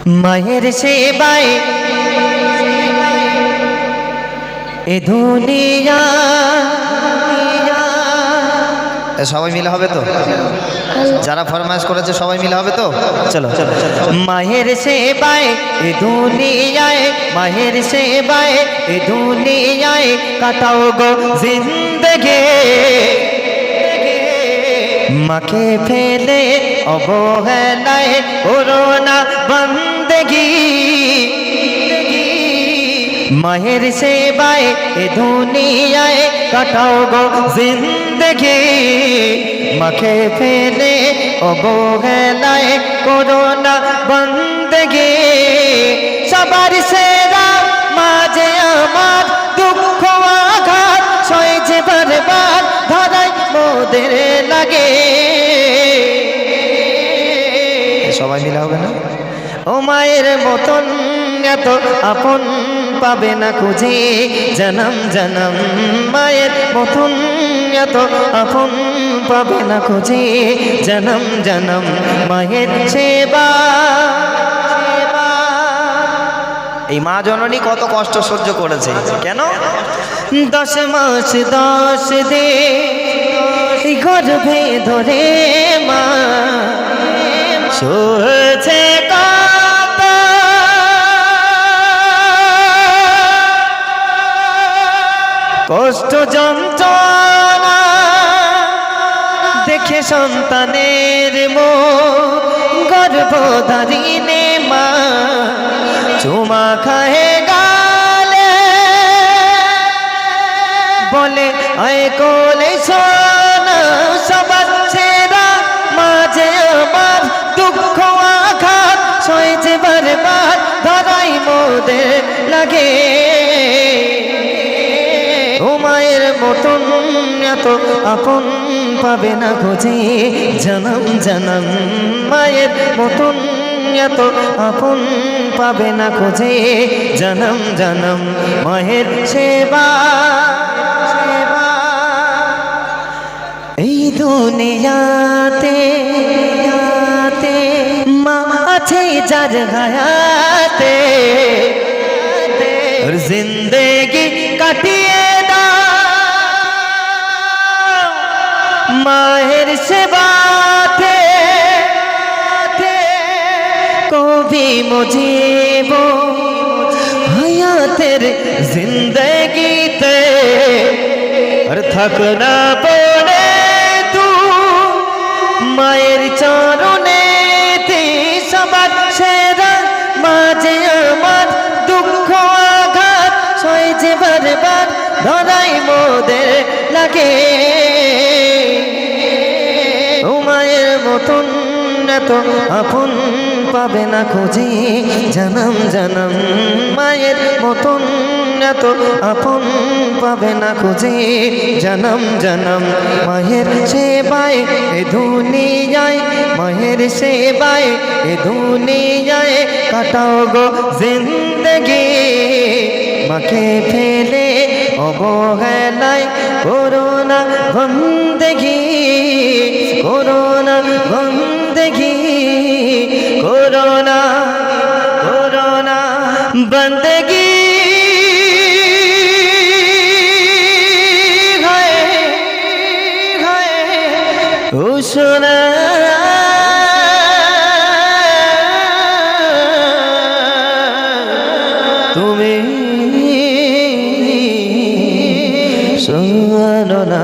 মায়ের সেবায় এ দুনিয়া সবাই মিলে হবে তো? যারা ফরমাইশ করেছে সবাই মিলে হবে তো? চলো মায়ের সেবায় এ দুনিয়ায়, মায়ের সেবায় এ দুনিয়ায় কাটাও গো জিন্দেগি। মাকে ফেলে অবহেলায় করোনা বন্দেগি। মায়ের সেবায় এ দুনিয়ায় কাটাও গো জিন্দেগি। মাকে ফেলে অবহেলায় করোনা বন্দেগি। সবার সেরা মাঝে আমার দুঃখ আঘাত সয় যে বারবার ধরাই মোদের লাগে। সবাই মিলে হবে না? ও মায়ের মতন এত আপন পাবে না খুঁজে জনম জনম। মায়ের মতন এত আপন পাবে না খুঁজে জনম জনম। মায়ের সেবা, এই মা জননী কত কষ্ট সহ্য করেছে। কেন? 10 মাস 10 দিন গর্ভে ধরে মা সয়েছে কত কষ্ট যন্ত্রণা। দেখে সন্তানের মুখ গর্ভধারিণী মা চুমা খায় গালে, বলে আয় কোলে সোনা। সবার সেরা মাঝে আমার দুঃখ আঘাত সয় যে বারবার ধরাই মোদের লাগে। ও মায়ের মতন এত আপন পাবে না খুঁজে জনম জনম। মায়ের মতন এত আপন পাবে না খুঁজে জনম জনম। মায়ের সেবা, এই দুনিয়াতে মা আছে যার হায়াতে, জিন্দেগি কাটিয়ে দাও মায়ের সেবাতে। কবি মুজিব হায়াতের জিন্দেগিতে আর থাক না পড়ে তু মায়ের চরণে। সবার সেরা মাঝে আমার দুঃখ আঘাত সয় যে বারবার ধরাই মোদের লাগে। ও মায়ের মতন এত আপন পাবে না খুঁজে জনম জনম। মায়ের মতন এত আপন পাবে না খুঁজে জনম জনম। মায়ের সেবায় এ দুনিয়ায়, মায়ের সেবায় এ দুনিয়ায় কাটাও গো জিন্দেগি। মাকে ফেলে অবহেলায় করোনা বন্দেগি, করোনা বন্দেগি, করোনা করোনা বন্দেগি। ও সোনা তুমি শোনো না।